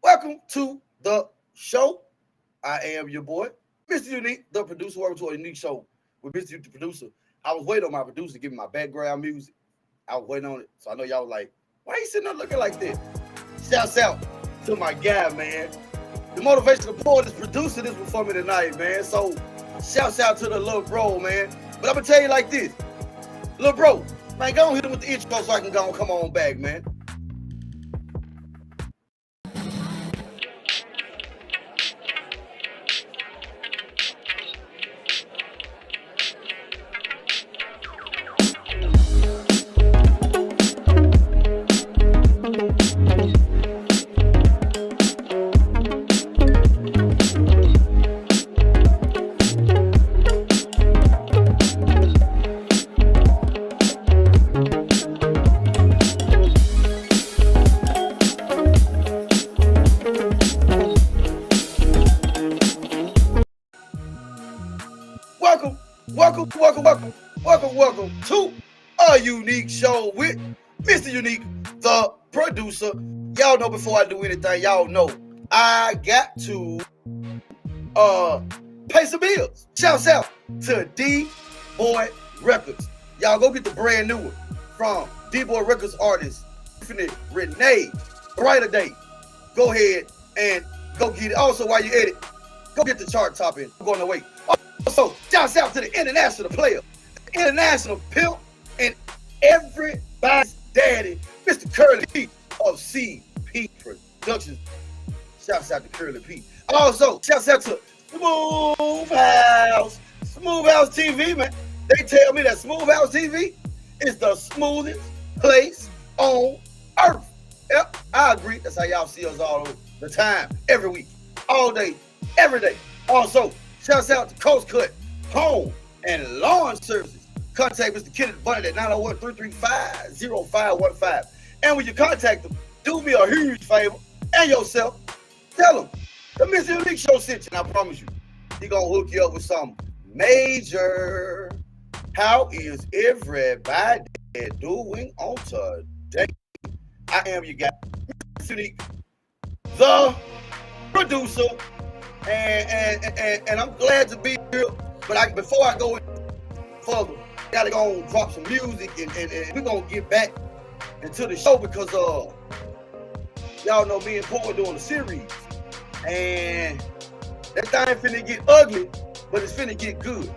Welcome to the show. I am your boy, MrUnique ThaProducer. Welcome to a unique show with MrUnique ThaProducer. I was waiting on my producer to give me my background music. I was waiting on it, so I know y'all was like, why you sitting there looking like this? Shouts out to my guy, man. The motivational board is producing this one for me tonight, man. So shouts out to the little bro, man. But I'm gonna tell you like this, little bro, man, go on hit him with the intro so I can go and come on back, man. Welcome to a unique show with MrUnique ThaProducer. Y'all know before I do anything, y'all know I got to pay some bills. Shouts out to DBoy Records. Y'all go get the brand new one from DBoy Records artist Infinite Renee Brighter Day. Go ahead and go get it. Also, while you edit, go get the chart topping. I'm going to wait. Also, shouts out to the international player, international pimp, and everybody's daddy, Mr. Curly P of CP Productions. Shouts out to Curly P. Also, shouts out to SmooveHouseTV, man. They tell me that SmooveHouseTV is the smoothest place on earth. Yep, I agree. That's how y'all see us all the time, every week, all day, every day. Also, shouts out to CrossCut Home and Lawn Services. Contact Mr. Kenneth Bunny at 901-335-0515. And when you contact them, do me a huge favor and yourself. Tell them the MrUnique Show sent you, and I promise you, he gonna hook you up with something major. How is everybody doing on today? I am your guy, MrUnique ThaProducer, and I'm glad to be here. But before I go further, gotta go and drop some music, and we're gonna get back into the show because y'all know me and Paul doing a series, and that thing finna get ugly, but it's finna get good.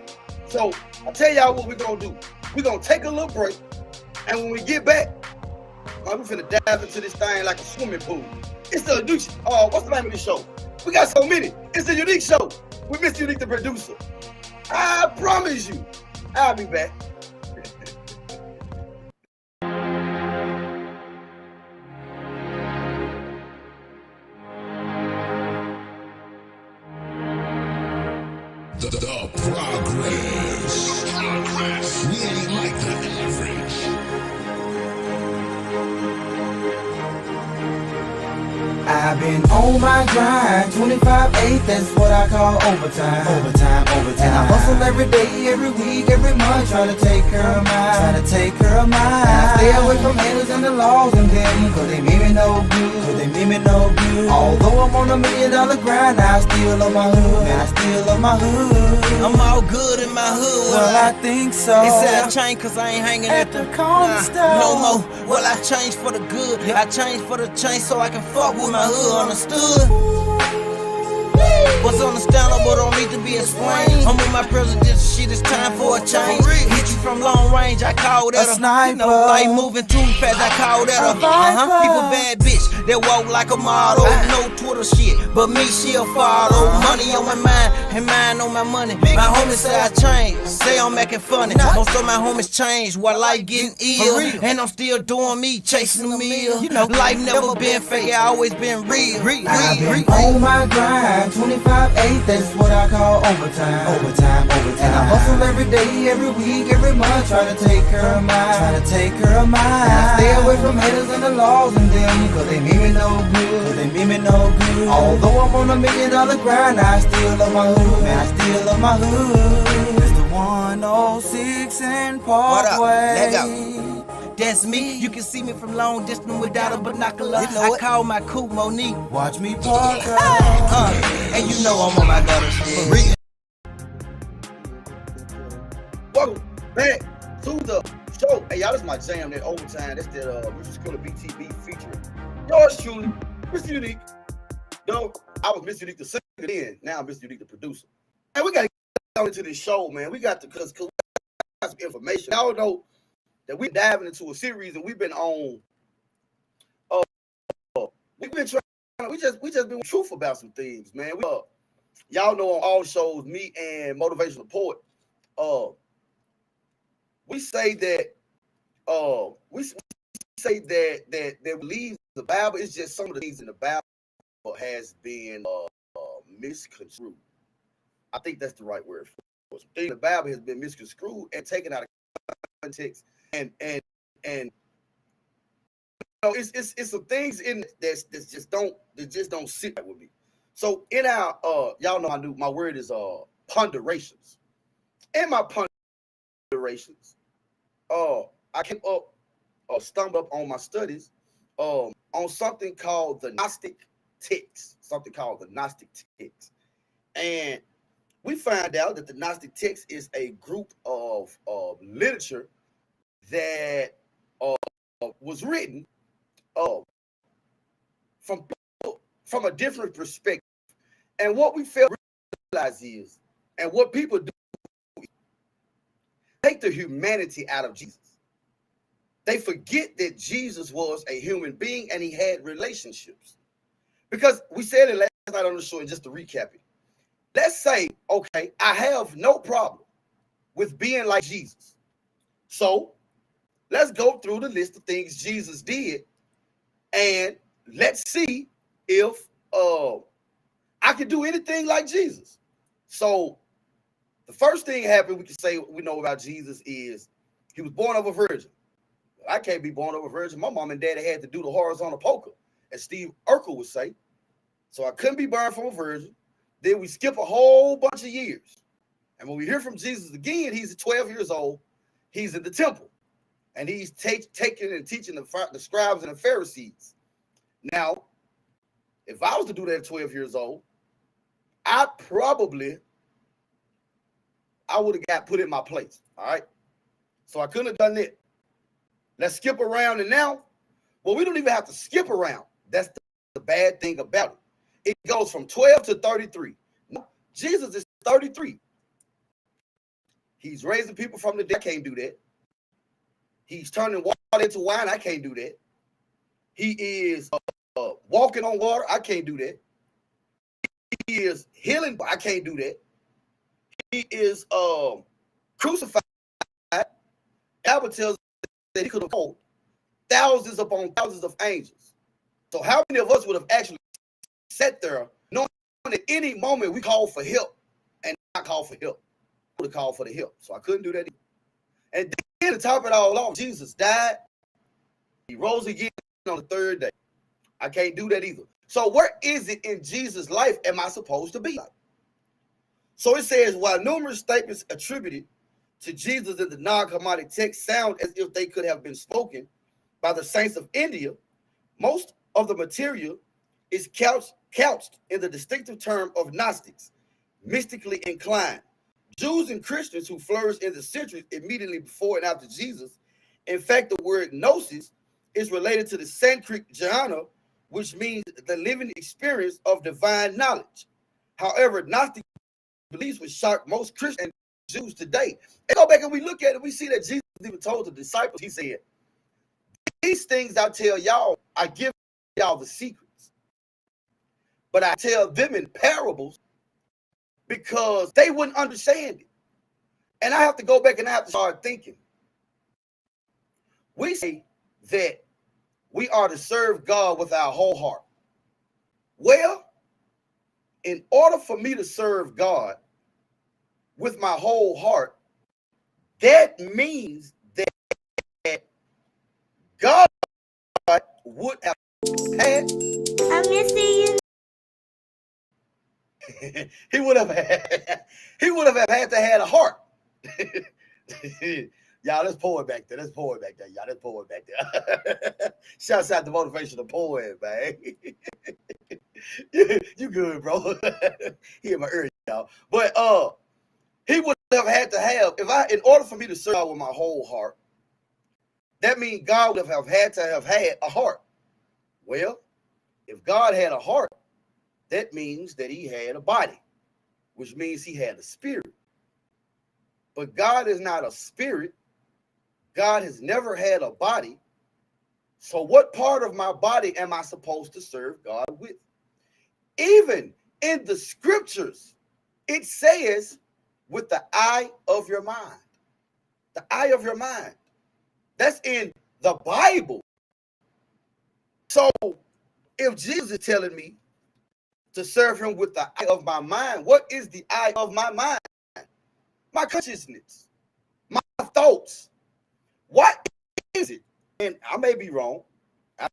So I tell y'all what we're gonna do. We're gonna take a little break, and when we get back, we're finna dive into this thing like a swimming pool. It's the unique. What's the name of this show? We got so many. It's the unique show with MrUnique ThaProducer. I promise you, I'll be back. The progress. We ain't like the average. I've been on my grind, 25/8, that's what I call overtime. Overtime. And I hustle every day, every week, every month, trying to take care of mine. And I stay away from haters and the laws and them, cause they mean me no good. Although I'm on $1 million grind, I still love my hood. I'm all good in my hood. Well, I think so. They say I changed cause I ain't hanging at the corner store. No more. Well, I changed for the good. I changed for the change so I can fuck with my hood. Understood? What's understandable don't need to be explained. I'm with my presidential shit, it's time for a change. Hit you from long range, I call that a sniper. You know, like moving too fast, I call that a people bad bitch. that walk like a model. No Twitter shit, but me, she'll follow. Money on my mind, and mine on my money. My homies say I changed, say I'm acting funny. Most of my homies changed while life getting ill. And I'm still doing me, chasing the meal. You know, life never been fake, I always been real. I've been on my grind, 25/8, that's what I call overtime. Overtime. And I hustle every day, every week, every month, trying to take care of mine. And I stay away from haters and the laws and them, cause they mean me no good. Although I'm on $1 million grind, I still love my hood, man, I still love my hood. It's the 106 and Parkway. Let go. That's me. You can see me from long distance without a binocular. I call my coupe Monique. Watch me park out. And you know I'm on my gutter shit. Welcome back to the show. Hey, y'all, this is my jam, that overtime. That's that Mr. Skrilla BTB featuring yours truly, Mr. Unique. No, I was Mr. Unique the singer then. Now I'm Mr. Unique the producer. And we gotta get on into this show, man. We got to cause we got some information. Y'all know that we're diving into a series and we've been on. We've been trying. We just been truthful about some things, man. Y'all know on all shows, me and Motivational Poet. We say that that we believe the Bible is just some of the things in the Bible has been misconstrued. I think that's the right word for it. The Bible has been misconstrued and taken out of context, and you know, it's some things in it that just don't sit right with me. So in our y'all know my word is ponderations. In my ponderations, I came up stumbled up on my studies on something called the Gnostic text. And we find out that the Gnostic text is a group of literature that was written from a different perspective. And what we fail to realize is, and what people do, take the humanity out of Jesus. They forget that Jesus was a human being and he had relationships. Because we said it last night on the show, and just to recap it, let's say, okay, I have no problem with being like Jesus. So let's go through the list of things Jesus did, and let's see if I could do anything like Jesus. So the first thing happened, we can say we know about Jesus is he was born of a virgin. I can't be born of a virgin. My mom and daddy had to do the horizontal poker, as Steve Urkel would say. So I couldn't be born from a virgin. Then we skip a whole bunch of years. And when we hear from Jesus again, he's 12 years old. He's in the temple. And he's taking and teaching the scribes and the Pharisees. Now, if I was to do that at 12 years old, I would have got put in my place. All right. So I couldn't have done that. Let's skip around. And now, well, we don't even have to skip around. That's the bad thing about it. It goes from 12 to 33. No, Jesus is 33. He's raising people from the dead. I can't do that. He's turning water into wine. I can't do that. He is walking on water. I can't do that. He is healing. I can't do that. He is crucified. The Bible tells us that he could have called thousands upon thousands of angels. So how many of us would have actually sat there knowing at any moment we call for help and not call for help? I would have called for the help. So I couldn't do that either. And then to top it all off, Jesus died. He rose again on the third day. I can't do that either. So where is it in Jesus' life am I supposed to be like? So it says, while numerous statements attributed to Jesus in the non-Quranic text sound as if they could have been spoken by the saints of India, most of the material is couched in the distinctive term of Gnostics, mystically inclined. Jews and Christians who flourished in the centuries immediately before and after Jesus. In fact, the word gnosis is related to the Sanskrit jnana, which means the living experience of divine knowledge. However, Gnostic beliefs would shock most Christian Jews today. And go back and we look at it, we see that Jesus even told the disciples, he said, these things I tell y'all, I give y'all the secrets. But I tell them in parables because they wouldn't understand it. And I have to go back and I have to start thinking. We say that we are to serve God with our whole heart. Well, in order for me to serve God with my whole heart, that means that God would have had. I miss you. He would have had to have a heart. Y'all, let's pour it back there. Let's pour it back there. Y'all, let's pour it back there. Shouts out the motivational poet, man. You good, bro. He in my ear, y'all. But he would have had to have, in order for me to serve God with my whole heart, that means God would have had to have had a heart. Well, if God had a heart, that means that he had a body, which means he had a spirit. But God is not a spirit. God has never had a body. So what part of my body am I supposed to serve God with? Even in the scriptures, it says with the eye of your mind. The eye of your mind. That's in the Bible. So if Jesus is telling me to serve him with the eye of my mind, what is the eye of my mind? My consciousness, my thoughts. What is it? And I may be wrong. But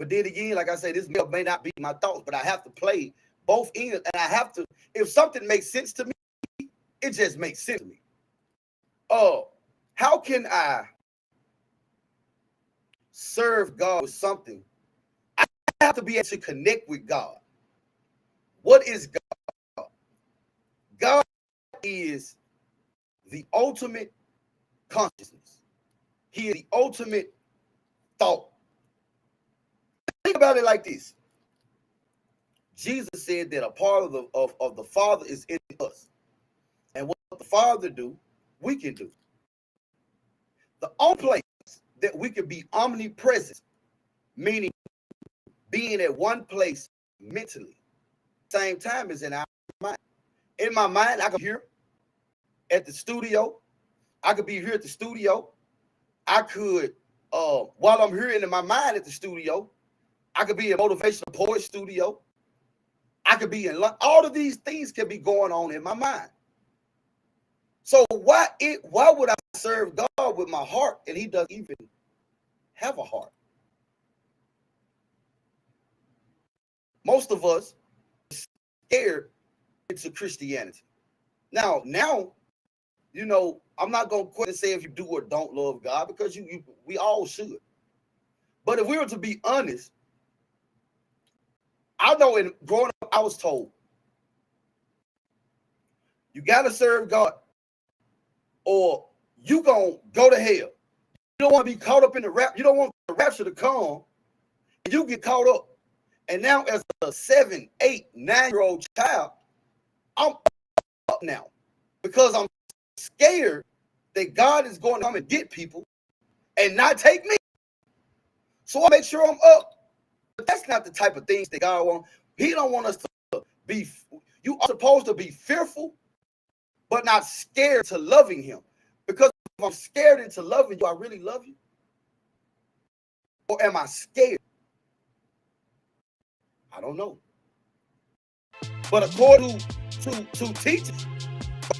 then again, like I say, this may not be my thoughts, but I have to play both ends. And I have to, if something makes sense to me, it just makes sense to me. How can I serve God with something? I have to be able to connect with God. What is God? God is the ultimate consciousness. He is the ultimate thought. Think about it like this. Jesus said that a part of the Father is in us. And what the Father do, we can do. The only place that we can be omnipresent, meaning being at one place mentally, same time as in our mind. In my mind, I could be here at the studio. I could be here at the studio. I could, while I'm here in my mind at the studio, I could be in motivational poet studio. I could be in all of these things can be going on in my mind. So why would I serve God with my heart and he doesn't even have a heart? Most of us are scared into Christianity. Now, you know, I'm not going to quit and say if you do or don't love God, because we all should. But if we were to be honest, I know in growing up, I was told, you got to serve God or you going to go to hell. You don't want to be caught up in the rap. You don't want the rapture to come and you get caught up. And now as a 7, 8, 9-year-old child, I'm up now because I'm scared that God is going to come and get people and not take me. So I make sure I'm up. But that's not the type of things that God wants. He don't want us to be, you are supposed to be fearful, but not scared to loving him. Because if I'm scared into loving you, I really love you? Or am I scared? I don't know. But according to teachers,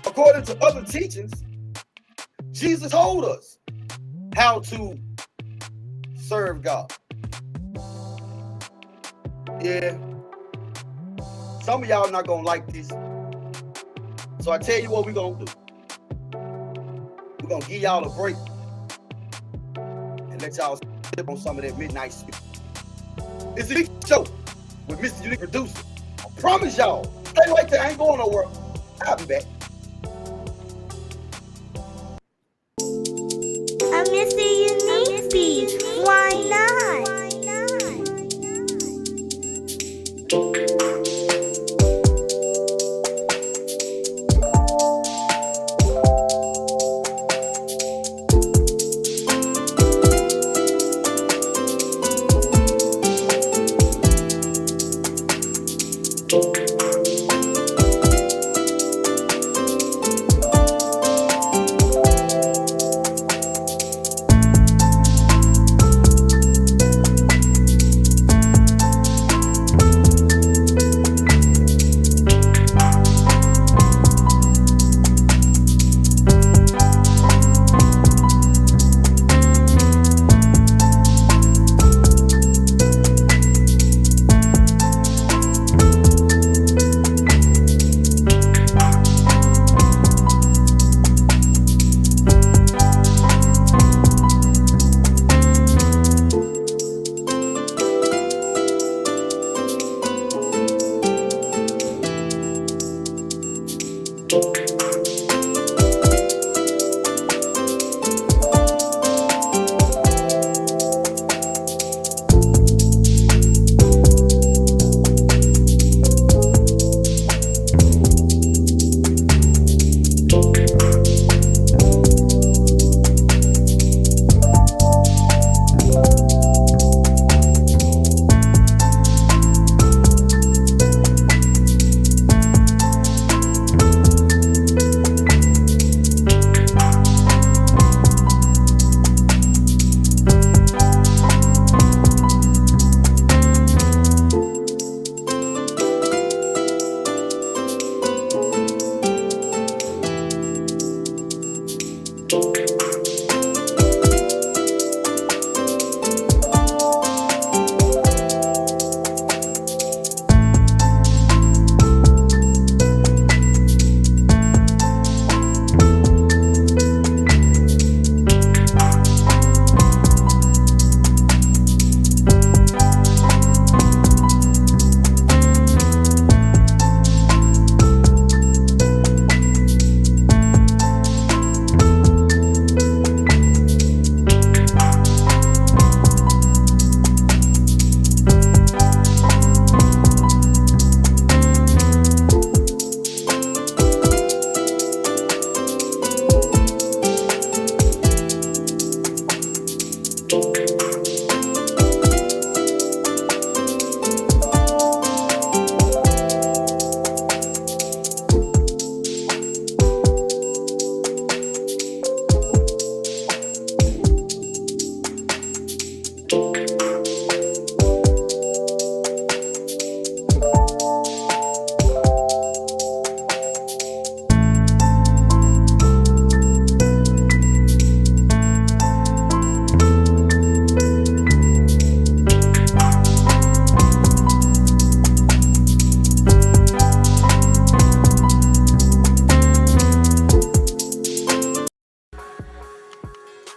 according to other teachings, Jesus told us how to serve God. Yeah. Some of y'all not going to like this. So I tell you what we're going to do. We're going to give y'all a break and let y'all sip on some of that midnight speak. It's a big show with MrUnique ThaProducer. I promise y'all, stay right there. I ain't going nowhere. I'll be back. I miss the unique beats. Why not?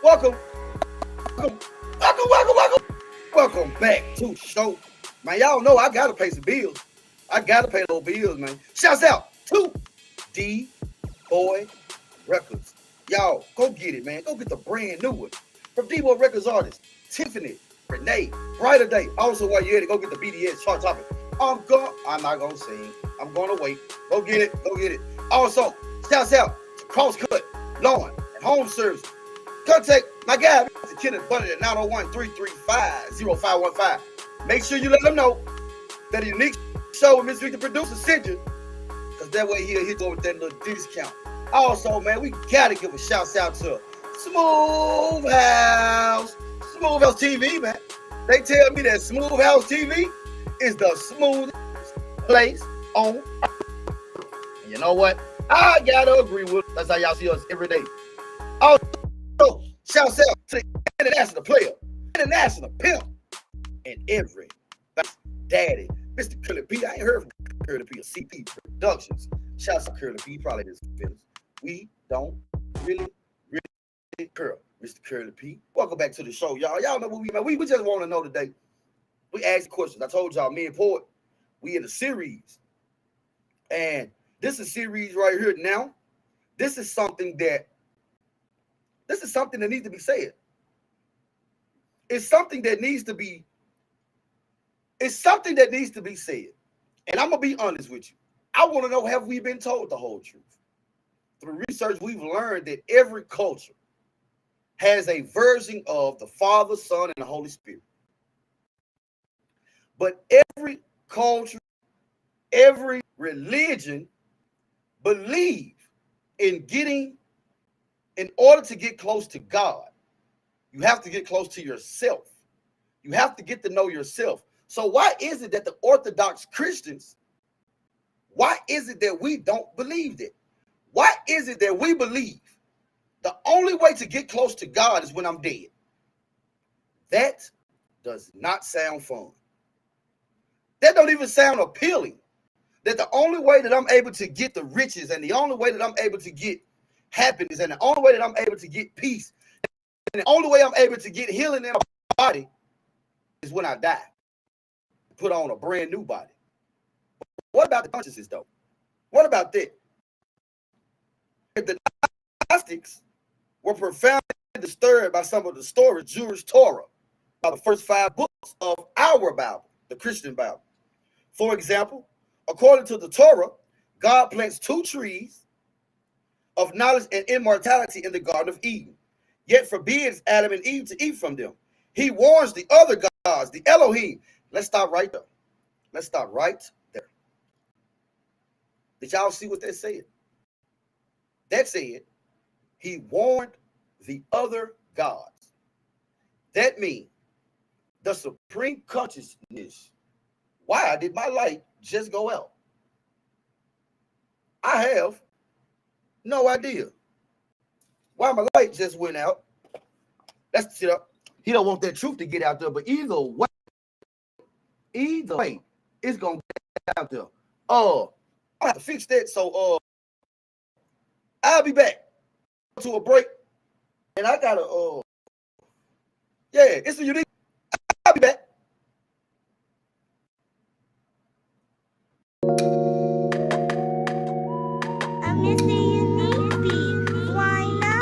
welcome, welcome back to the show. Man, y'all know I gotta pay some bills. I gotta pay those bills, man. Shouts out to DBoy Records. Y'all, go get it, man. Go get the brand new one. From DBoy Records artists, Tiffany, Renee, Brighter Day. Also, while you're at it, go get the BDS chart topic. I'm not gonna sing. I'm gonna wait. Go get it. Also, shouts out to CrossCut, Lawn, and Home Service. Contact my guy, Mr. Kenneth Bunny at 901-335-0515. Make sure you let them know that a unique show with MrUnique ThaProducer sent you, because that way he'll hit you with that little discount. Also, man, we gotta give a shout out to SmooveHouseTV, man. They tell me that SmooveHouseTV is the smoothest place on earth. And you know what? I gotta agree with it. That's how y'all see us every day. Also, shouts out to the international player, international pimp, and every daddy, Mr. Curly P. I ain't heard from Curly P of CP Productions. Shouts out to Curly P. He probably has feelings. We don't really curl, Mr. Curly P. Welcome back to the show, y'all. Y'all know what we just want to know today. We asked questions. I told y'all, me and Poet, we in a series. And this is a series right here now. This is something that needs to be said. It's something that needs to be said. And I'm gonna be honest with you. I want to know, have we been told the whole truth? Through research, we've learned that every culture has a version of the Father, Son, and the Holy Spirit. But every culture, every religion believe in order to get close to God, you have to get close to yourself. You have to get to know yourself. So why is it that the Orthodox Christians, why is it that we don't believe that? Why is it that we believe the only way to get close to God is when I'm dead? That does not sound fun. That don't even sound appealing. That the only way that I'm able to get the riches, and the only way that I'm able to get happiness, and the only way that I'm able to get peace, and the only way I'm able to get healing in my body is when I die. Put on a brand new body. What about the consciousness, though? What about that? If the Gnostics were profoundly disturbed by some of the stories, Jewish Torah, by the first 5 books of our Bible, the Christian Bible. For example, according to the Torah, God plants 2 trees of knowledge and immortality in the Garden of Eden, yet forbids Adam and Eve to eat from them. He warns the other gods, the Elohim. Let's stop right there. Let's stop right there. Did y'all see what that said? That said, he warned the other gods. That means the supreme consciousness. Why did my light just go out? I have no idea why my light just went out. That's the shit up. He don't want that truth to get out there, but either way, it's gonna get out there. I have to fix that. So I'll be back to a break, and I gotta it's a unique. I'll be back. I'm MrUnique beat. Why not?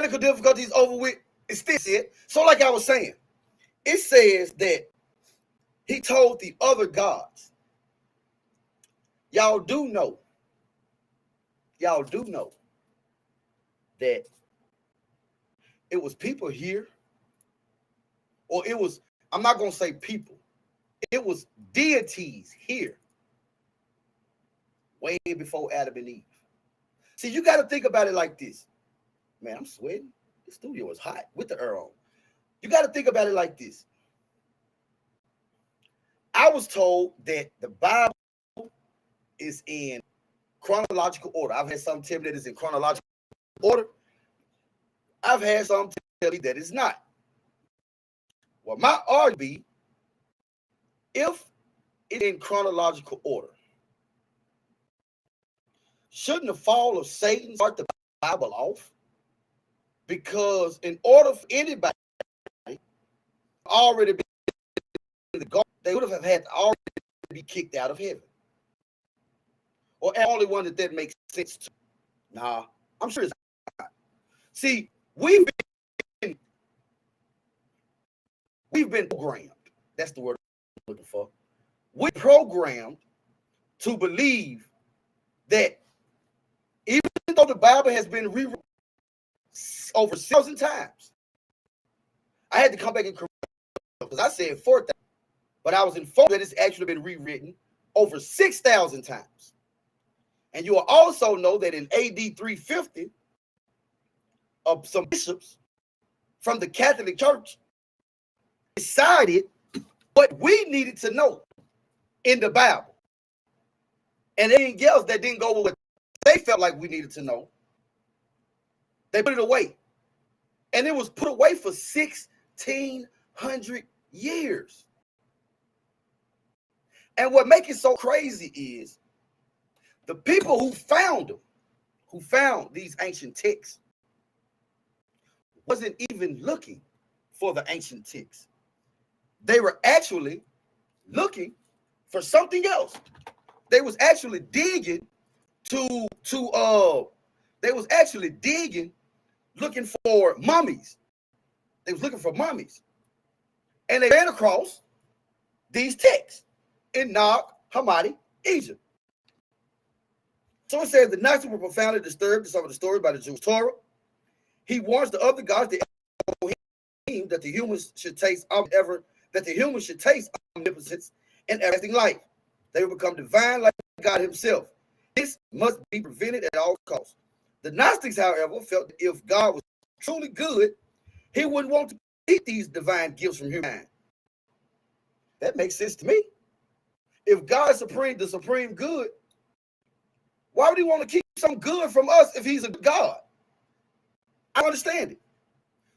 technical difficulties over with, it's still it. So like I was saying, it says that he told the other gods, y'all do know that it was people here, or it was, I'm not going to say people, it was deities here way before Adam and Eve. See, you got to think about it like this. Man, I'm sweating. The studio is hot with the air on. You got to think about it like this. I was told that the Bible is in chronological order. I've had some tell me that it's in chronological order. I've had some tell me that it's not. Well, my argument be, if it's in chronological order, shouldn't the fall of Satan start the Bible off? Because in order for anybody already be in the garden, they would have had to already be kicked out of heaven. Or the only one that makes sense to. Nah, I'm sure it's not. See, we've been programmed. That's the word I'm looking for. We're programmed to believe that even though the Bible has been rewritten over 1,000 times, I had to come back and correct because I said 4,000, but I was informed that it's actually been rewritten over 6,000 times. And you will also know that in AD 350, some bishops from the Catholic Church decided what we needed to know in the Bible. And anything else that didn't go with what they felt like we needed to know, they put it away. And it was put away for 1,600 years. And what makes it so crazy is the people who found them, who found these ancient texts, wasn't even looking for the ancient texts. They were actually looking for something else. They was actually digging looking for mummies. They was looking for mummies. And they ran across these texts in Nag Hammadi, Egypt. So it says the Gnostics were profoundly disturbed in some of the stories by the Jewish Torah. He warns the other gods, the Elohim, that the humans should taste omnipotence and everlasting life. They will become divine like God himself. This must be prevented at all costs. The Gnostics, however, felt that if God was truly good, he wouldn't want to keep these divine gifts from humankind. That makes sense to me. If God is supreme, the supreme good, why would he want to keep some good from us if he's a God? I understand it.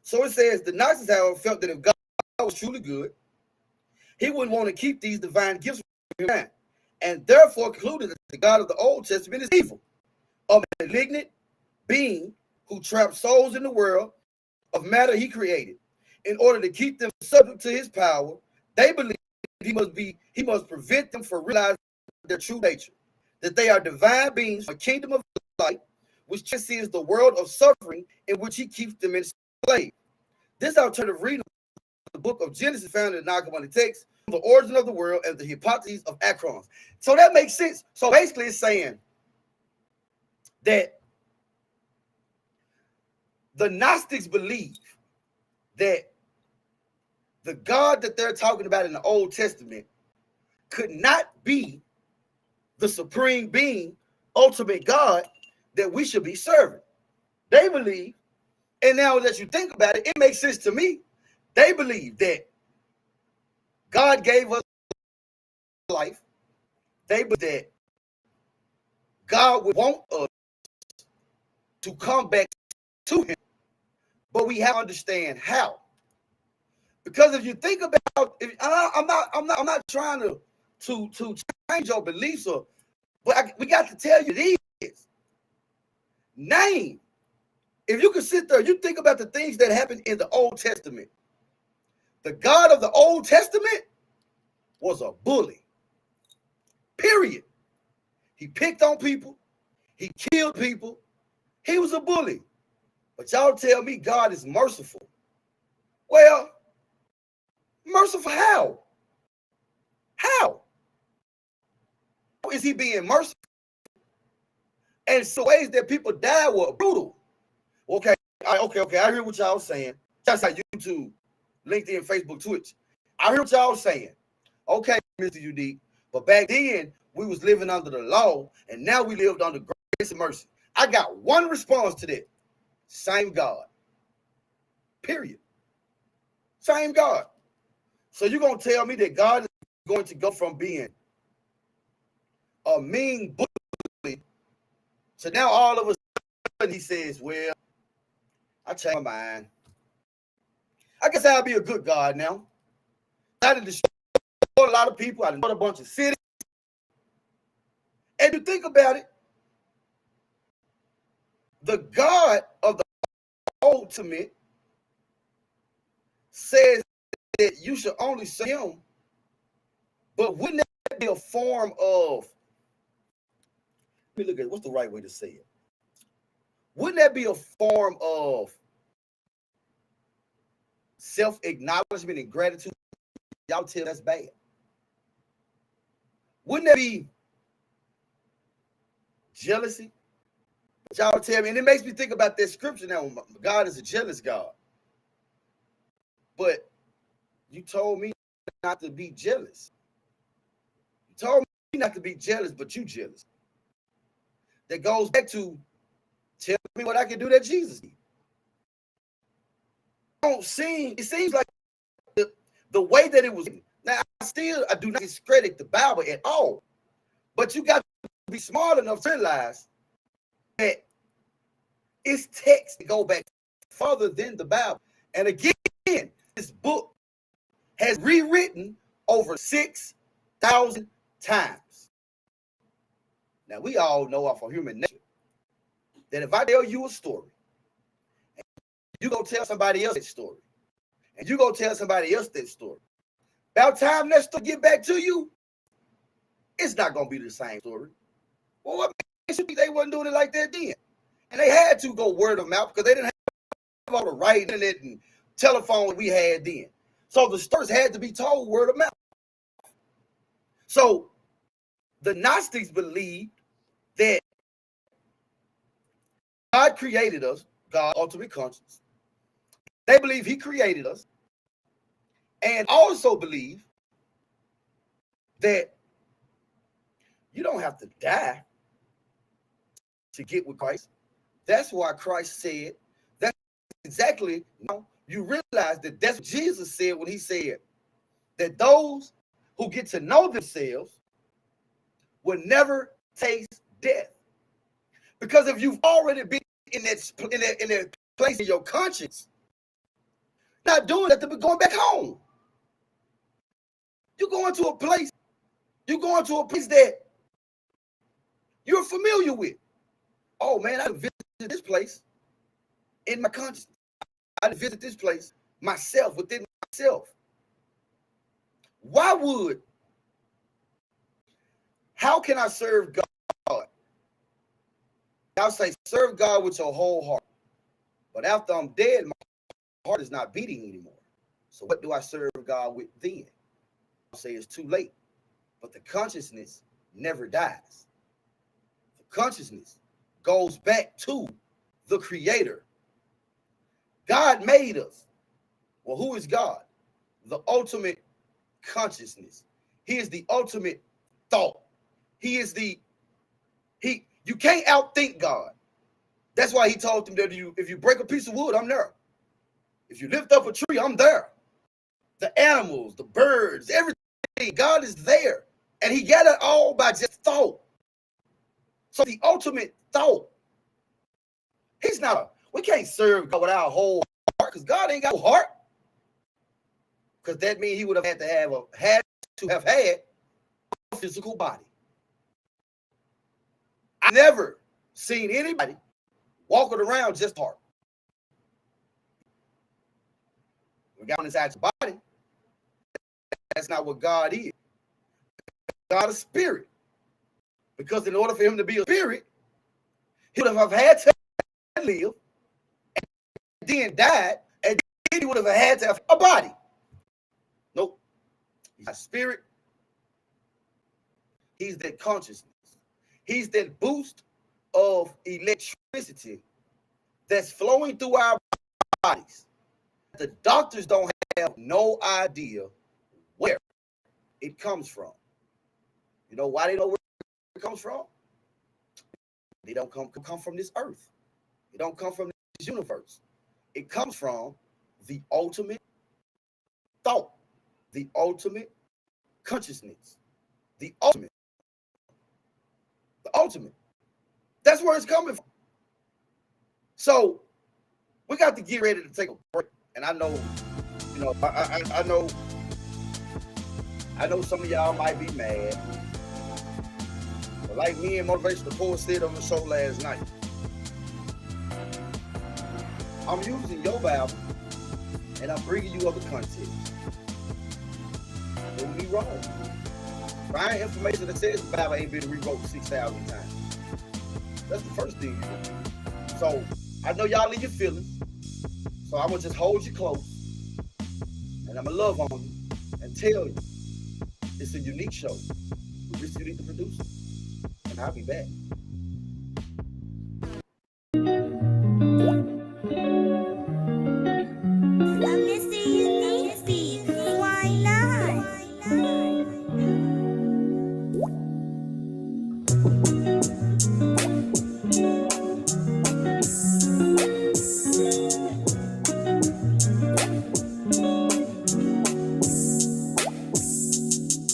So it says the Gnostics, however, felt that if God was truly good, he wouldn't want to keep these divine gifts from humankind, and therefore concluded that the God of the Old Testament is evil, a malignant being who traps souls in the world of matter he created. In order to keep them subject to his power, they believe he must prevent them from realizing their true nature, that they are divine beings from a kingdom of light, which transcends the world of suffering in which he keeps them enslaved. This alternative reading of the book of Genesis found in the Nag Hammadi text, the origin of the world and the hypotheses of Acrons. So that makes sense. So basically it's saying that the Gnostics believe that the God that they're talking about in the Old Testament could not be the supreme being, ultimate God that we should be serving. They believe, and now that you think about it, it makes sense to me. They believe that God gave us life. They believe that God would want us to come back to him, but we have to understand how. Because if you think about, I'm not trying to change your beliefs, but we got to tell you these. Name. If you could sit there, you think about the things that happened in the Old Testament. The God of the Old Testament was a bully. Period. He picked on people. He killed people. He was a bully. But y'all tell me God is merciful. Well, merciful how? How? How is he being merciful? And so ways that people die were brutal. Okay, okay. I hear what y'all saying. That's like YouTube, LinkedIn, Facebook, Twitch. I hear what y'all saying. Okay, Mr. Unique. But back then, we was living under the law, and now we lived under grace and mercy. I got one response to that. Same God. Period. Same God. So you're going to tell me that God is going to go from being a mean bully to now all of a sudden he says, well, I changed my mind. I guess I'll be a good God now. I done destroyed a lot of people. I destroyed a bunch of cities. And to think about it, the God of the ultimate says that you should only serve him, but wouldn't that be a form of, let me look at it, what's the right way to say it? Wouldn't that be a form of self-acknowledgement and gratitude? Y'all tell that's bad. Wouldn't that be jealousy? Y'all tell me, and it makes me think about that scripture now. God is a jealous God. But you told me not to be jealous. You told me not to be jealous, but you jealous. That goes back to tell me what I can do that Jesus did. It seems like the way that it was. Now, I do not discredit the Bible at all. But you got to be smart enough to realize that it's text to go back further than the Bible. And again, this book has rewritten over 6,000 times. Now, we all know off of human nature that if I tell you a story, and you go tell somebody else that story, and you go tell somebody else that story, about time that story get back to you, it's not going to be the same story. Well, what makes you think they wasn't doing it like that then? And they had to go word of mouth because they didn't have all the right internet and telephone we had then. So the stories had to be told word of mouth. So the Gnostics believed that God created us, God, ultimate conscience. They believe he created us, and also believe that you don't have to die to get with Christ. That's why Christ said, that's exactly, you realize that that's what Jesus said when he said that those who get to know themselves will never taste death. Because if you've already been in that place in your conscience, not doing that, but going back home. You're going to a place that you're familiar with. Oh man, I visited this place in my conscience. I visit this place myself, within myself. How can I serve God? I'll say serve God with your whole heart. But after I'm dead, my heart is not beating anymore. So what do I serve God with then? I'll say it's too late. But the consciousness never dies. The consciousness goes back to the Creator. God made us. Well, who is God? The ultimate consciousness. He is the ultimate thought. You can't outthink God. That's why he told them that if you break a piece of wood, I'm there. If you lift up a tree, I'm there. The animals, the birds, everything, God is there. And he got it all by just thought. So the ultimate thought, we can't serve God with our whole heart because God ain't got no heart. Because that means he would have had to have had a physical body. I've never seen anybody walking around just heart. We got inside your body. That's not what God is. God is spirit. Because in order for him to be a spirit, he would have had to live and then died, and then he would have had to have a body. Nope. He's a spirit. He's that consciousness. He's that boost of electricity that's flowing through our bodies. The doctors don't have no idea where it comes from. You know why they know where it comes from? They don't come from this earth. It don't come from this universe. It comes from the ultimate thought, the ultimate consciousness, the ultimate. The ultimate. That's where it's coming from. So we got to get ready to take a break. And I know, you know, I know some of y'all might be mad. But like me and Motivational Poet said on the show last night, I'm using your Bible and I'm bringing you other content. Don't be wrong. Find information that says the Bible ain't been revoked 6,000 times. That's the first thing you do. So I know y'all in your feelings. So I'm gonna just hold you close and I'm gonna love on you and tell you it's a unique show with MrUnique ThaProducer. And I'll be back.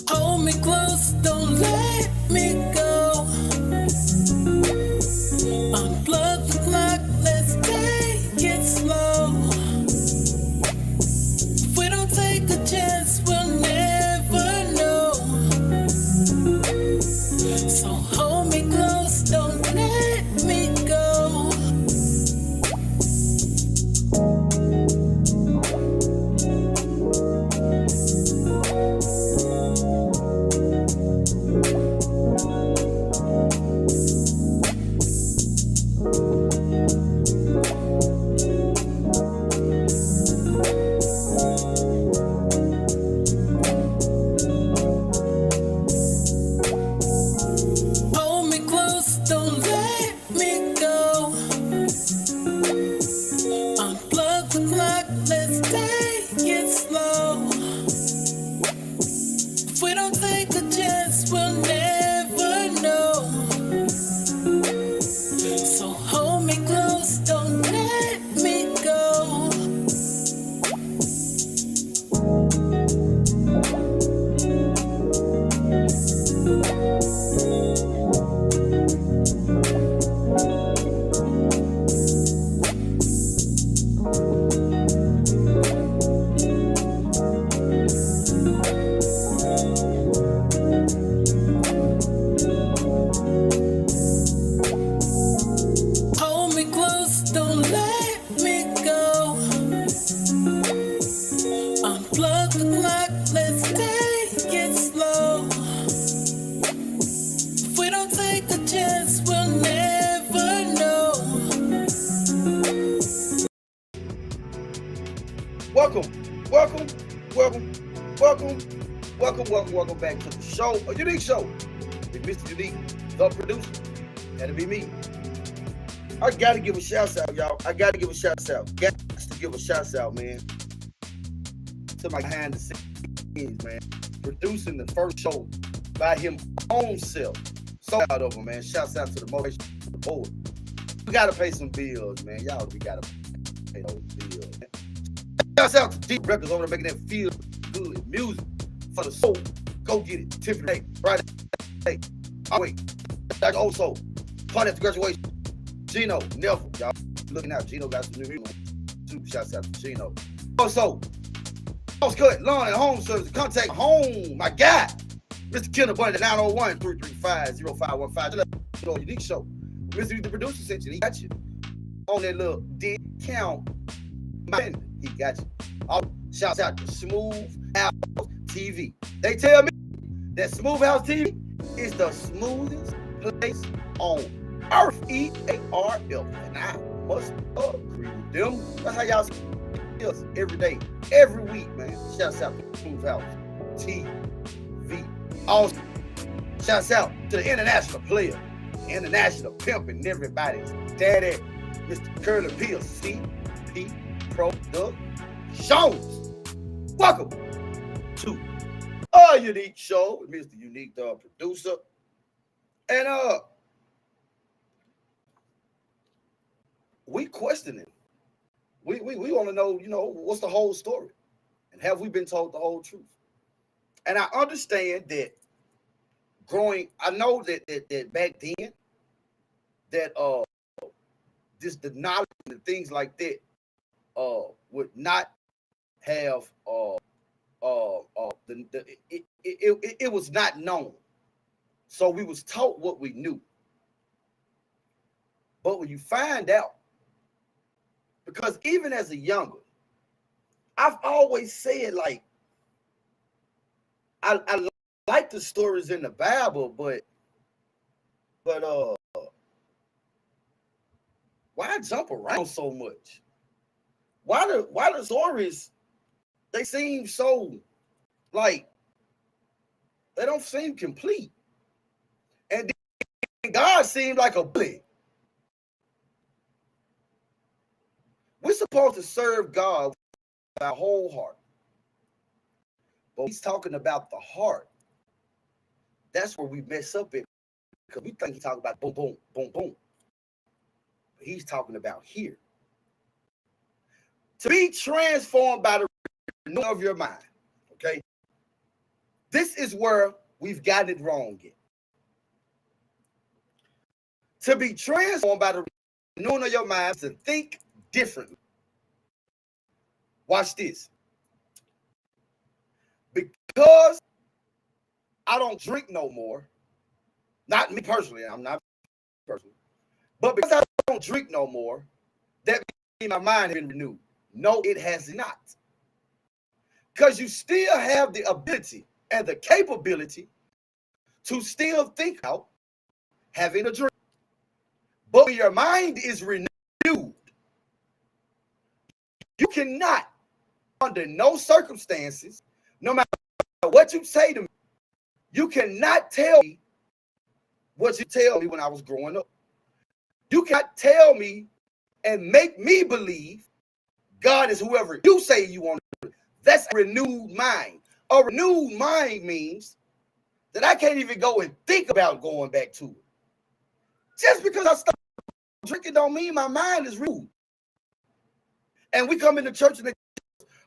Hold me close, don't let me go. Unplug the clock, let's take it slow. If we don't take a chance, we'll never know. So hold me close, don't let me go. Hold me close, don't let me go. Unplug the clock, let's take it slow. If we don't take a chance, we'll never know. So hold me close, don't let me go. Hold me close, don't let me go. Unplug the clock, let's take it slow. If we don't take a chance, we'll never know. Welcome back to the show, a unique show with MrUnique ThaProducer. That'll be me. I gotta give a shout out, y'all. Got to give a shout out, man, to my behind the scenes, man. Producing the first show by him own self. So proud of him, man. Shouts out to the Motivational Poet. We gotta pay some bills, man. Y'all, we gotta pay those bills, man. Shouts out to DBoy Records over there making that feel good music for the soul. Go get it. Tiffany, Friday. Oh, wait. Like also, part after graduation. Gino, Neville, y'all looking out. Gino got some new music too. Shouts out to Gino. Also, CrossCut, lawn and home service. Contact home, my guy, Mr. Killer Bunny, 901-335-0515. You know, unique show. MrUnique ThaProducer sent you. He got you on that little discount. He got you. Shouts out to SmooveHouseTV. They tell me that SmooveHouseTV is the smoothest place on earth. EARF. And must agree with them. That's how y'all see us every day, every week, man. Shouts out to SmooveHouseTV. Also, shouts out to the international player, international pimp, and everybody's daddy, Mr. Curly Pierce, CP Productions. Welcome to a unique show with Mr. Unique ThaProducer. And we questioning. We want to know, what's the whole story? And have we been told the whole truth? And I understand that I know that back then that just the knowledge and things like that would not have it was not known. So we was taught what we knew. But when you find out, because even as a younger, I've always said, like, I like the stories in the Bible, but why jump around so much? Why the stories, they seem so, like, they don't seem complete. And then God seemed like a bully. We're supposed to serve God with our whole heart. But he's talking about the heart. That's where we mess up at, because we think he's talking about boom, boom, boom, boom. But he's talking about here. To be transformed by the renewal of your mind. Okay? This is where we've gotten it wrong yet. To be transformed by the renewal of your mind is to think differently. Watch this. Because I don't drink no more, not me personally, I'm not personally, but because I don't drink no more, that means my mind has been renewed. No, it has not. Because you still have the ability and the capability to still think out having a drink. But when your mind is renewed, you cannot, under no circumstances, no matter what you say to me, you cannot tell me what you tell me when I was growing up. You cannot tell me and make me believe God is whoever you say you want to be. That's a renewed mind. A renewed mind means that I can't even go and think about going back to it. Just because I stopped drinking don't mean my mind is renewed. And we come into church and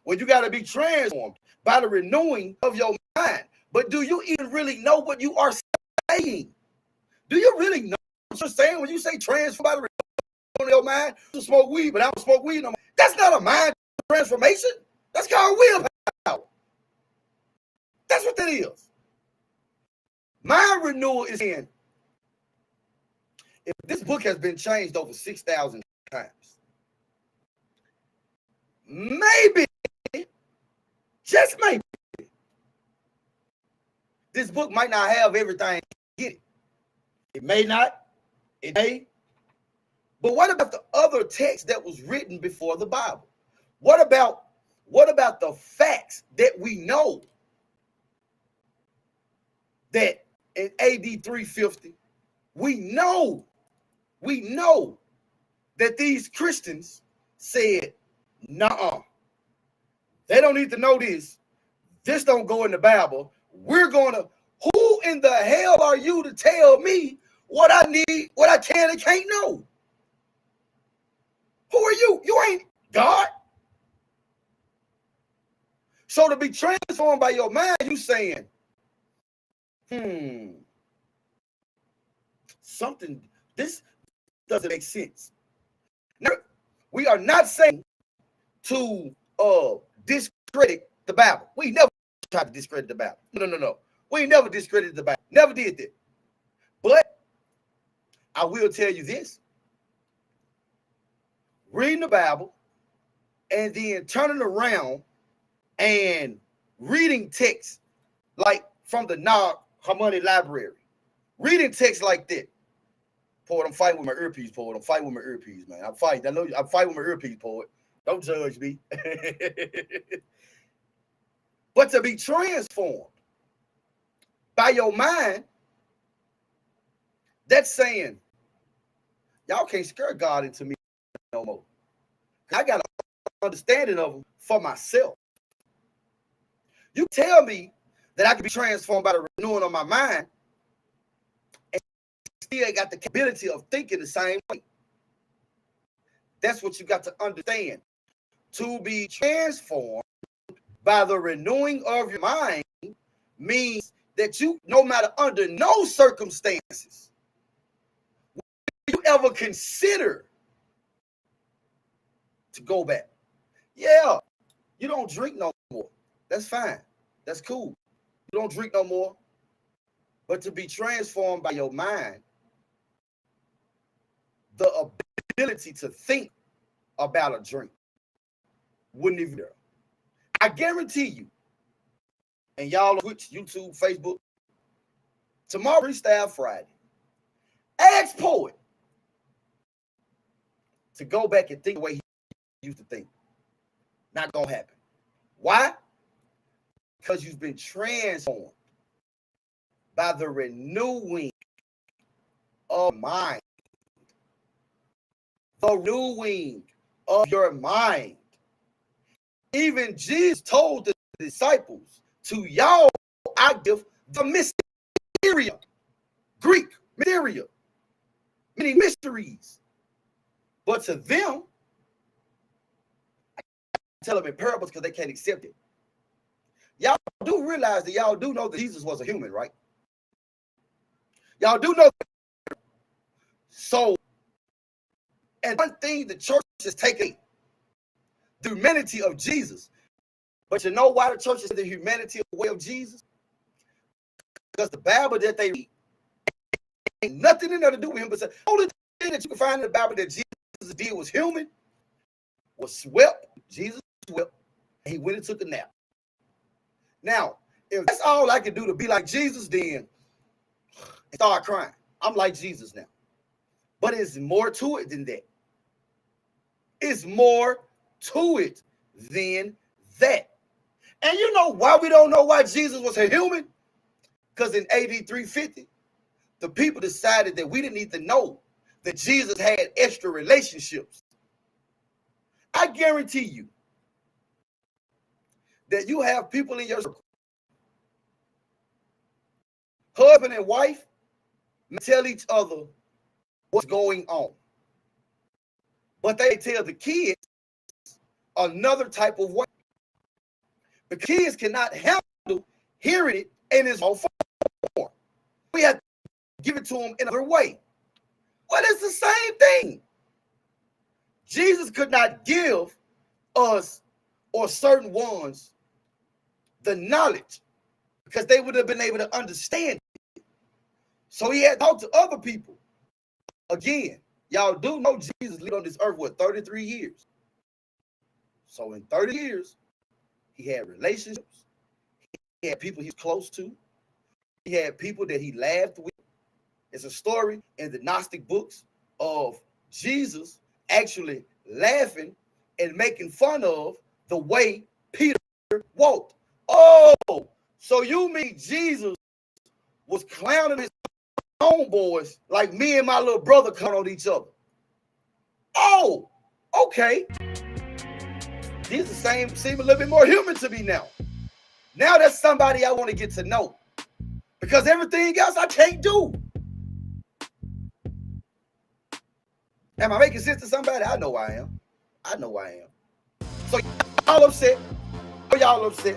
when you got to be transformed by the renewing of your mind. But do you even really know what you are saying? Do you really know what you're saying when you say transformed by the renewing of your mind? You smoke weed, but I don't smoke weed no more. That's not a mind transformation. That's called willpower. That's what that is. Mind renewal is in. If this book has been changed over 6,000 times, maybe, just maybe, this book might not have everything. Get it. It may not. It may. But what about the other text that was written before the Bible? What about the facts that we know that in AD 350, we know that these Christians said, nuh-uh. They don't need to know this. This don't go in the Bible. Who in the hell are you to tell me what I need, what I can and can't know? Who are you? You ain't God. So to be transformed by your mind, you saying, this doesn't make sense. Now, we are not saying to discredit the Bible. We never tried to discredit the Bible. No. We never discredited the Bible. Never did that. But I will tell you this. Reading the Bible and then turning around and reading text like from the Nag Hammadi library. Reading text like that Poet, I'm fighting with my earpiece, Poet. I'm fighting with my earpiece, man. I'm fighting. I know I'm fighting with my earpiece, Poet. Don't judge me. But to be transformed by your mind, that's saying, y'all can't scare God into me no more. I got an understanding of him for myself. You tell me that I can be transformed by the renewing of my mind and still got the capability of thinking the same way. That's what you got to understand. To be transformed by the renewing of your mind means that you, no matter under no circumstances, will you ever consider to go back. Yeah, you don't drink no more. That's fine. That's cool. You don't drink no more. But to be transformed by your mind, the ability to think about a drink wouldn't even there. I guarantee you, and y'all on Twitch, YouTube, Facebook, tomorrow Freestyle Friday, ask Poet to go back and think the way he used to think. Not gonna happen. Why? Because you've been transformed by the renewing of mind. The renewing of your mind. Even Jesus told the disciples, to y'all I give the mysteria. Greek, mysteria, meaning mysteries. But to them, I tell them in parables because they can't accept it. Y'all do realize that y'all do know that Jesus was a human, right? Y'all do know that. So, and one thing the church is taking the humanity of Jesus. But you know why the church is the humanity way of Jesus? Because the Bible that they read ain't nothing in there to do with him. But the only thing that you can find in the Bible that Jesus did was human, was swept. Jesus swept, and he went and took a nap. Now, if that's all I can do to be like Jesus, then I start crying. I'm like Jesus now. But it's more to it than that. It's more to it than that. And you know why we don't know why Jesus was a human? Because in AD 350, the people decided that we didn't need to know that Jesus had extra relationships. I guarantee you that you have people in your circle, husband and wife, tell each other what's going on. But they tell the kids another type of way. The kids cannot handle hearing it in its own form. We have to give it to them in another way. Well, it's the same thing. Jesus could not give us or certain ones the knowledge because they would have been able to understand it. So he had to talk to other people. Again, y'all do know Jesus lived on this earth, what, 33 years? So in 30 years, he had relationships. He had people he's close to. He had people that he laughed with. It's a story in the Gnostic books of Jesus actually laughing and making fun of the way Peter walked. Oh, so you mean Jesus was clowning his homeboys like me and my little brother clown on each other? Oh, okay. Jesus seem a little bit more human to me now. Now that's somebody I want to get to know. Because everything else I can't do. Am I making sense to somebody? I know I am. I know I am. So y'all upset. Y'all upset.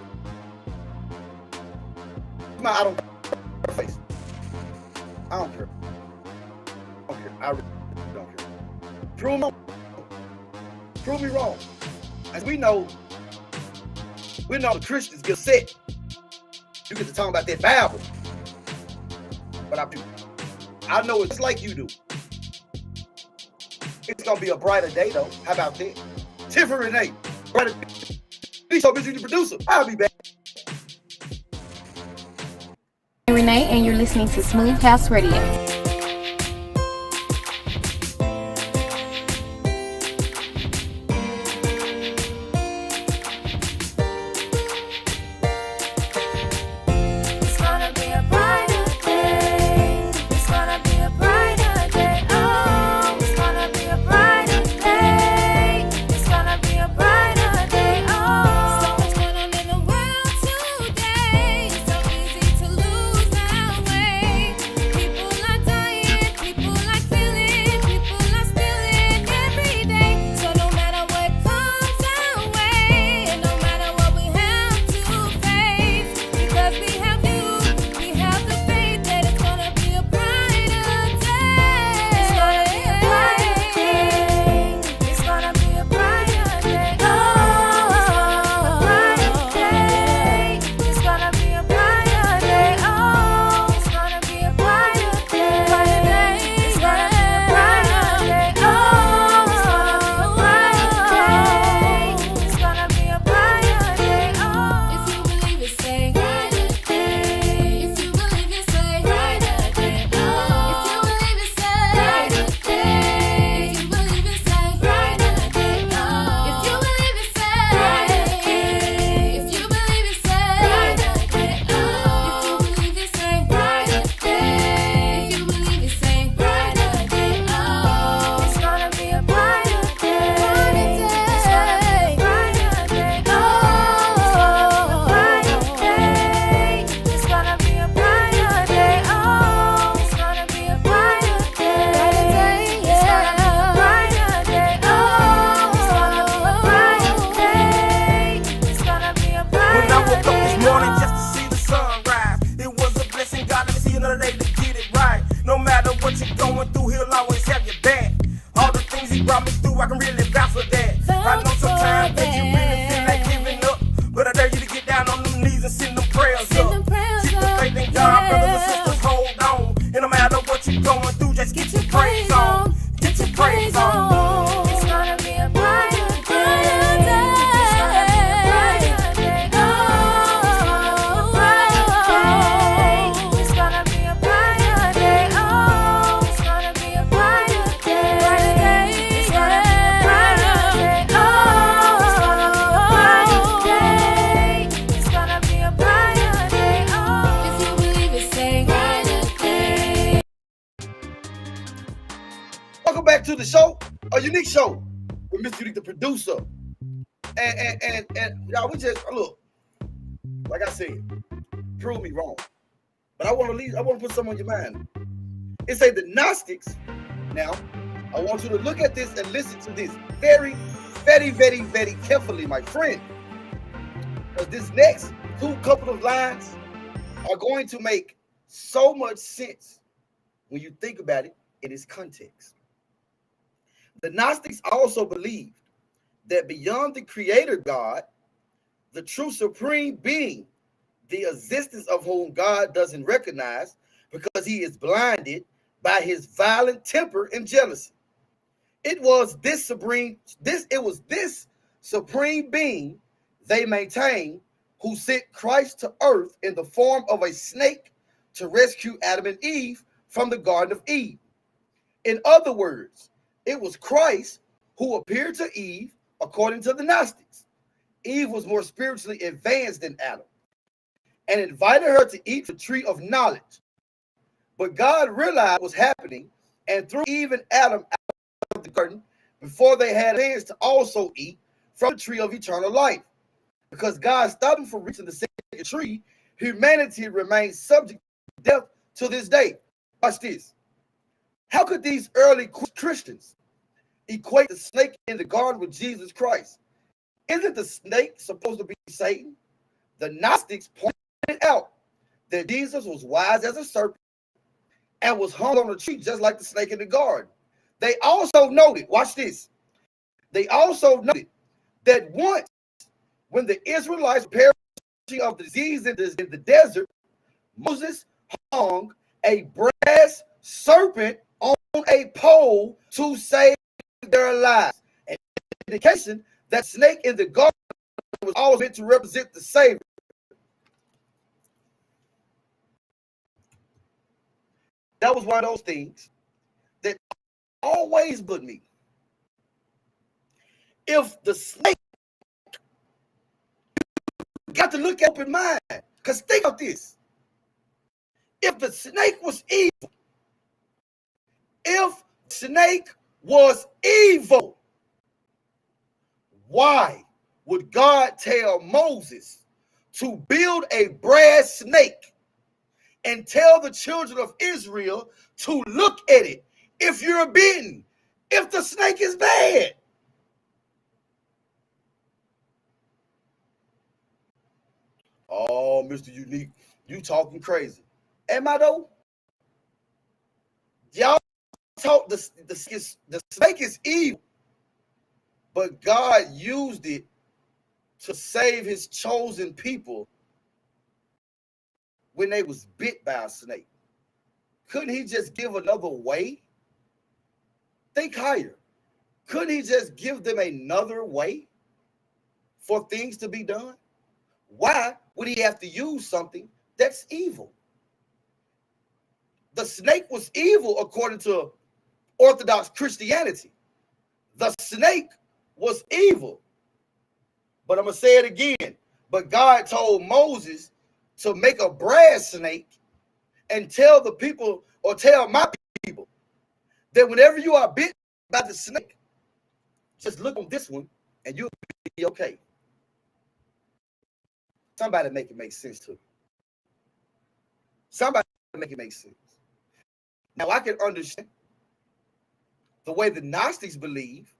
I don't care. Face. I don't care. I don't care. I really don't care. Prove me wrong. Prove me wrong. As we know the Christians get upset. You get to talk about that Bible. But I know it's like you do. It's gonna be a brighter day though. How about that? Tiffany Renee, brighter. MrUnique ThaProducer. I'll be back. Renee, and you're listening to Smooth House Radio. the show, a unique show with MrUnique ThaProducer. And y'all, we just look, like I said, prove me wrong. But I want to put something on your mind. It say the Gnostics. Now, I want you to look at this and listen to this very, very, very, very carefully, my friend. Because this next couple of lines are going to make so much sense when you think about it in its context. The Gnostics also believed that beyond the creator God, the true supreme being, the existence of whom God doesn't recognize because he is blinded by his violent temper and jealousy. It was this supreme being they maintained who sent Christ to earth in the form of a snake to rescue Adam and Eve from the Garden of Eden. In other words, it was Christ who appeared to Eve according to the Gnostics. Eve was more spiritually advanced than Adam and invited her to eat the tree of knowledge. But God realized what was happening and threw Eve and Adam out of the garden before they had a chance to also eat from the tree of eternal life. Because God stopped them from reaching the second tree, humanity remains subject to death to this day. Watch this. How could these early Christians equate the snake in the garden with Jesus Christ? Isn't the snake supposed to be Satan? The Gnostics pointed out that Jesus was wise as a serpent and was hung on a tree just like the snake in the garden. They also noted, watch this, they also noted that once when the Israelites were perishing of disease in the desert, Moses hung a brass serpent on a pole to save their lives. An indication that snake in the garden was always meant to represent the Savior. That was one of those things that always bugged me. If the snake, you got to look at open mind, because think of this. If the snake was evil, why would God tell Moses to build a brass snake and tell the children of Israel to look at it if you're bitten, if the snake is bad? Oh, Mr. Unique, you talking crazy. Am I though? Y'all talk, the snake is evil, but God used it to save his chosen people when they was bit by a snake. Couldn't he just give another way? Think higher. Couldn't he just give them another way for things to be done? Why would he have to use something that's evil? The snake was evil according to Orthodox Christianity. The snake was evil. But I'm going to say it again. But God told Moses to make a brass snake and tell the people, or tell my people, that whenever you are bit by the snake, just look on this one and you'll be okay. Somebody make it make sense to you. Somebody make it make sense. Now I can understand the way the Gnostics believe,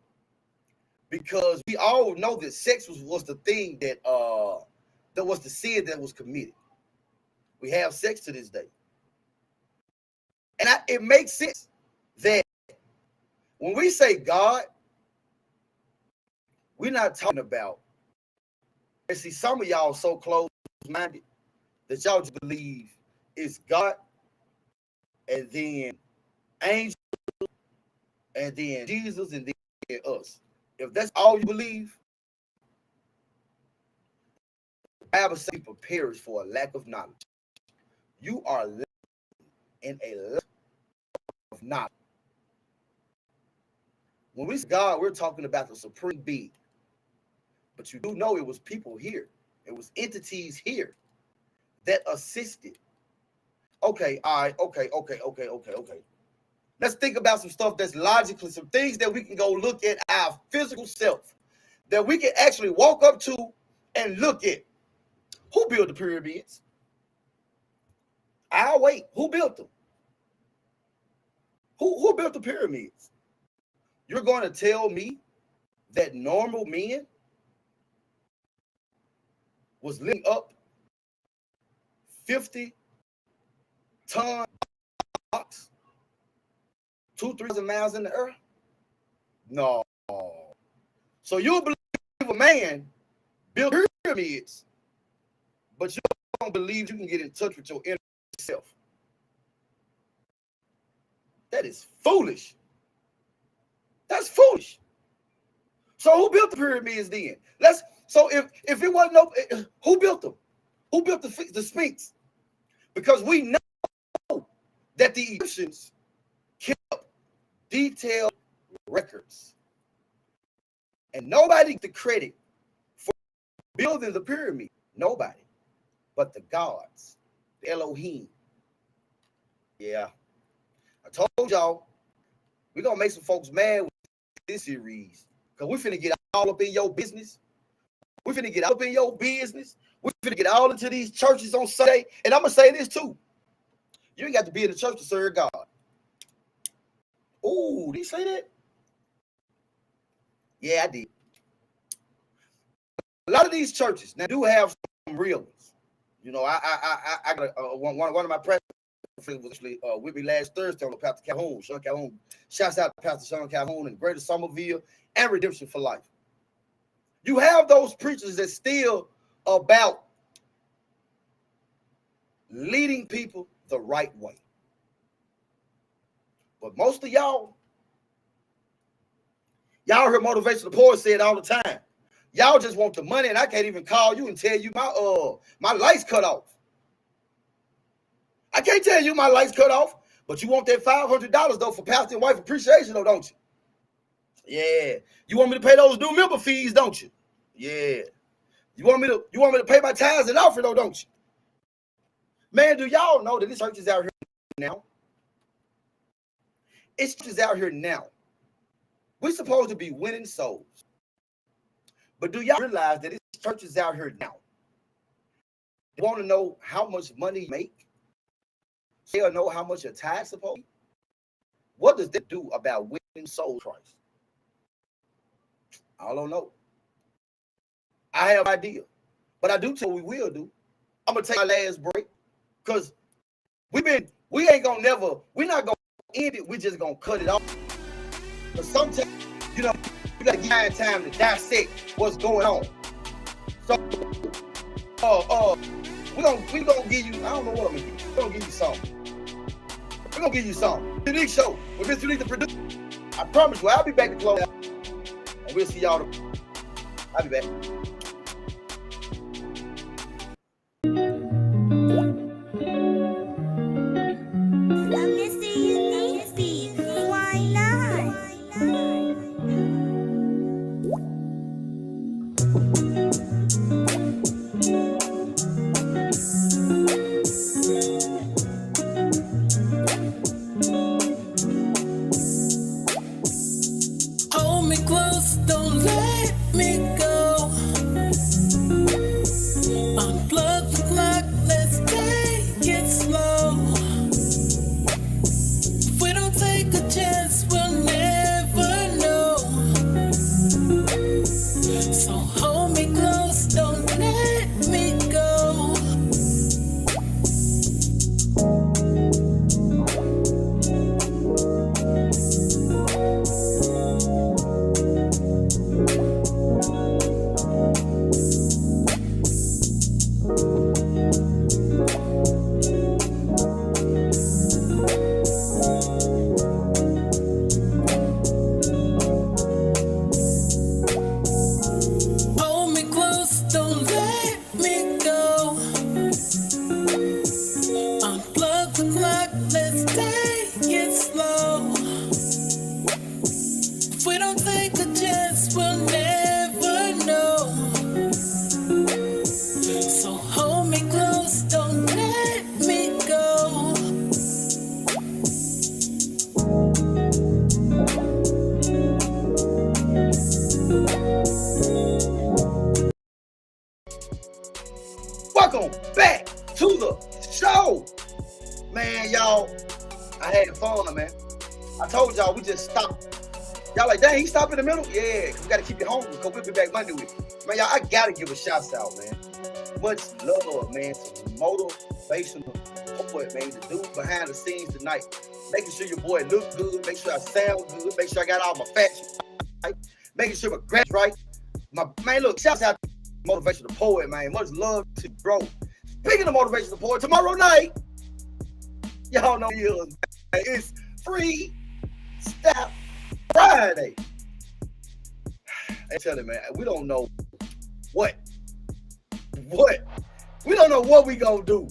because we all know that sex was the thing that was the sin that was committed. We have sex to this day. And it makes sense that when we say God, we're not talking about, and see, some of y'all so close-minded that y'all just believe it's God and then angels and then Jesus and then us. If that's all you believe, the Bible says people perish for a lack of knowledge. You are living in a lack of knowledge. When we say God, we're talking about the supreme being. But you do know it was people here. It was entities here that assisted. Okay, all right, okay. Let's think about some stuff that's logical, some things that we can go look at our physical self, that we can actually walk up to and look at. Who built the pyramids? I'll wait. Who built them? Who built the pyramids? You're going to tell me that normal men was lifting up 50-ton blocks 2,000-3,000 miles in the earth? No. So you believe a man built pyramids, but you don't believe you can get in touch with your inner self. That is foolish. That's foolish. So who built the pyramids then? So if it wasn't who built them? Who built the Sphinx? Because we know that the Egyptians kept detailed records, and nobody gets the credit for building the pyramid. Nobody, but the gods, the Elohim. Yeah, I told y'all we're gonna make some folks mad with this series, because we finna get all up in your business. We finna get all up in your business. We finna get all into these churches on Sunday. And I'm gonna say this too. You ain't got to be in the church to serve God. Oh, did he say that? Yeah, I did. A lot of these churches now do have some real ones. You know, I got one of my presidents was actually with me last Thursday on Pastor Calhoun, Sean Calhoun. Shouts out to Pastor Sean Calhoun in Greater Somerville and Redemption for Life. You have those preachers that still about leading people the right way. But most of y'all heard Motivational Poet say it all the time. Y'all just want the money, and I can't even call you and tell you my lights cut off. I can't tell you my lights cut off, but you want that $500 though for pastor and wife appreciation, though, don't you? Yeah. You want me to pay those new member fees, don't you? Yeah. You want me to pay my tithes and offering, though, don't you? Man, do y'all know that this church is out here now? It's just out here now. We're supposed to be winning souls. But do y'all realize that this church is out here now? They want to know how much money you make. They'll know how much your tithe supposed to be. What does that do about winning souls, Christ? I don't know. I have an idea. But I do tell you what we will do. I'm going to take our last break. Because we're not going to end it. We're just going to cut it off. But sometimes, you got to give time to dissect what's going on. So, we're gonna give you, I don't know what I'm going to give you. We're going to give you something. We're going to give you something. MrUnique Show with MrUnique ThaProducer. I promise you, I'll be back to close out. And we'll see y'all. I'll be back. Don't let me go. welcome back to the show. Man, y'all, I had fun, man. I told y'all we just stopped. Y'all like, dang, he stopped in the middle? Yeah, cause we gotta keep you hungry, because we'll be back Monday with it. Man, y'all, I gotta give a shout out, man. Much love, man, to motivational poet, man, the dude behind the scenes tonight. Making sure your boy look good, make sure I sound good, make sure I got all my facts right, making sure my graphics right. My man, look, shout out to motivational poet, man. Much love to bro. Speaking of motivational poet, tomorrow night, y'all know it's Freestyle Friday. I tell you, man, we don't know what. We don't know what we gonna do.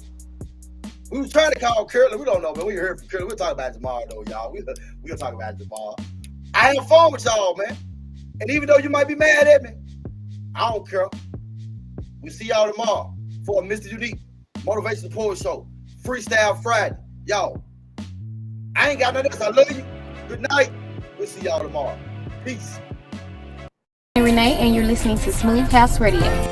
We was trying to call Curly. We don't know, man. We heard from Curly. We'll talk about it tomorrow, though, y'all. We'll talk about it tomorrow. I have fun with y'all, man. And even though you might be mad at me, I don't care. We'll see y'all tomorrow for a MrUnique Motivational Poet Show. Freestyle Friday. Y'all, I ain't got nothing else. I love you. Good night. We'll see y'all tomorrow. Peace. I'm Renee, and you're listening to Smooth House Radio.